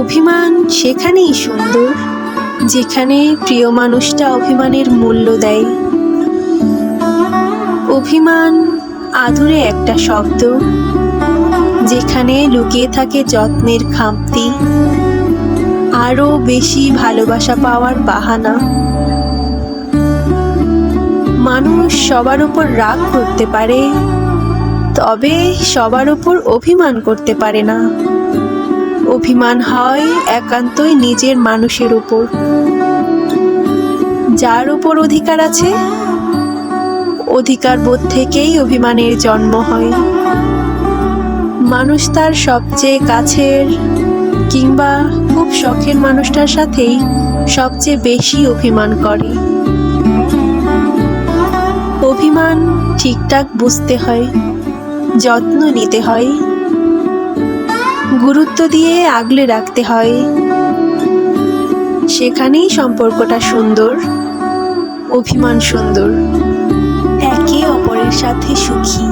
অভিমান সেখানেই সুন্দর যেখানে প্রিয় মানুষটা অভিমানের মূল্য দেয়। অভিমান আদুরে একটা শব্দ যেখানে লুকিয়ে থাকে যত্নের খামতি, আরো বেশি ভালোবাসা পাওয়ার বাহানা। মানুষ সবার উপর রাগ করতে পারে, তবে সবার উপর অভিমান করতে পারে না। অভিমান হয় একান্তই নিজের মানুষের উপর। যার উপর অধিকার আছে, অধিকার বোধ থেকেই অভিমানের জন্ম হয়। মানুষ তার সবচেয়ে কাছের কিংবা খুব শখের মানুষটার সাথেই সবচেয়ে বেশি অভিমান করে। অভিমান ঠিকঠাক বুঝতে হয়, যত্ন নিতে হয়, গুরুত্ব দিয়ে আগলে রাখতে হয়। সেখানেই সম্পর্কটা সুন্দর, অভিমান সুন্দর, একে অপরের সাথে সুখী।